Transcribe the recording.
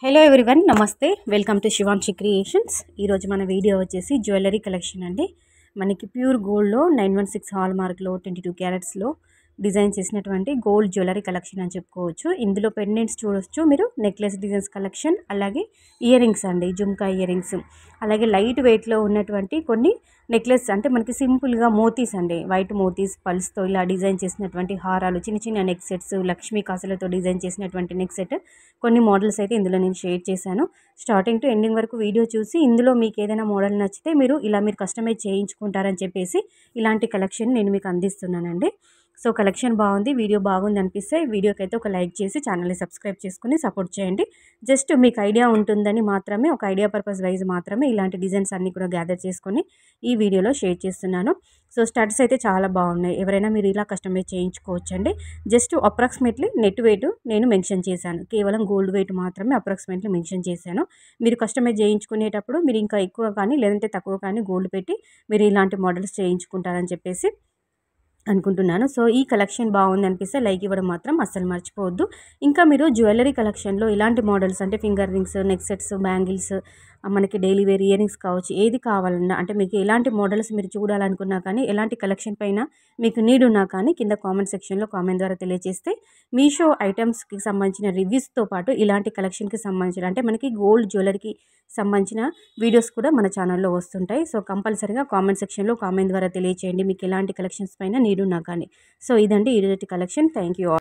Hello everyone, నమస్తే. Welcome to Shivanshi creations. ఈరోజు మన వీడియో వచ్చేసి జ్యువెలరీ కలెక్షన్ అండి. మనకి ప్యూర్ గోల్డ్లో 916 హాల్ మార్క్లో 22 క్యారెట్స్లో డిజైన్ చేసినటువంటి గోల్డ్ జ్యువెలరీ కలెక్షన్ అని చెప్పుకోవచ్చు. ఇందులో పెండెంట్స్ చూడొచ్చు మీరు, నెక్లెస్ డిజైన్స్ కలెక్షన్, అలాగే ఇయర్ రింగ్స్ అండి, జుమ్కా ఇయర్ రింగ్స్, అలాగే లైట్ వెయిట్లో ఉన్నటువంటి కొన్ని నెక్లెస్ అంటే మనకి సింపుల్గా మోతీస్ అండి, వైట్ మోతీస్ పల్స్తో ఇలా డిజైన్ చేసినటువంటి హారాలు, చిన్న చిన్న నెక్ సెట్స్, లక్ష్మీ కాసులతో డిజైన్ చేసినటువంటి నెక్ సెట్, కొన్ని మోడల్స్ అయితే ఇందులో నేను షేర్ చేశాను. స్టార్టింగ్ టు ఎండింగ్ వరకు వీడియో చూసి ఇందులో మీకు ఏదైనా మోడల్ నచ్చితే మీరు కస్టమైజ్ చేయించుకుంటారని చెప్పేసి ఇలాంటి కలెక్షన్ నేను మీకు అందిస్తున్నానండి. సో కలెక్షన్ బాగుంది, వీడియో బాగుంది అనిపిస్తే వీడియోకి అయితే ఒక లైక్ చేసి ఛానల్ని సబ్స్క్రైబ్ చేసుకుని సపోర్ట్ చేయండి. జస్ట్ మీకు ఐడియా ఉంటుందని మాత్రమే, ఒక ఐడియా పర్పస్ వైజ్ మాత్రమే ఇలాంటి డిజైన్స్ అన్నీ కూడా గ్యాదర్ చేసుకొని ఈ వీడియోలో షేర్ చేస్తున్నాను. సో స్టడ్స్ అయితే చాలా బాగున్నాయి, ఎవరైనా మీరు ఇలా కస్టమైజ్ చేయించుకోవచ్చండి. జస్ట్ అప్రాక్సిమేట్లీ నెట్ వెయిట్ నేను మెన్షన్ చేశాను, కేవలం గోల్డ్ వెయిట్ మాత్రమే అప్రాక్సిమేట్లీ మెన్షన్ చేశాను. మీరు కస్టమైజ్ చేయించుకునేటప్పుడు మీరు ఇంకా ఎక్కువ కానీ లేదంటే తక్కువ కానీ గోల్డ్ పెట్టి మీరు ఇలాంటి మోడల్స్ చేయించుకుంటారని చెప్పేసి అనుకుంటున్నాను. సో ఈ కలెక్షన్ బాగుంది అనిపిస్తే లైక్ ఇవ్వడం మాత్రం అస్సలు మర్చిపోవద్దు. ఇంకా మీరు జ్యువెలరీ కలెక్షన్లో ఇలాంటి మోడల్స్ అంటే finger rings, neck sets, bangles, మనకి డైలీ వేర్ ఇయర్ రింగ్స్ కావచ్చు, ఏది కావాలన్నా అంటే మీకు ఎలాంటి మోడల్స్ మీరు చూడాలనుకున్నా కానీ, ఎలాంటి కలెక్షన్ పైన మీకు నీడ్ ఉన్నా కానీ కింద కామెంట్ సెక్షన్లో కామెంట్ ద్వారా తెలియజేస్తే మీషో ఐటమ్స్కి సంబంధించిన రివ్యూస్తో పాటు ఇలాంటి కలెక్షన్కి సంబంధించిన అంటే మనకి గోల్డ్ జ్యువెలరీకి సంబంధించిన వీడియోస్ కూడా మన ఛానల్లో వస్తుంటాయి. సో కంపల్సరీగా కామెంట్ సెక్షన్లో కామెంట్ ద్వారా తెలియచేయండి మీకు ఎలాంటి కలెక్షన్స్ పైన నీడ్ ఉన్నా కానీ. సో ఇదండి ఈరోజు కలెక్షన్. Thank you all.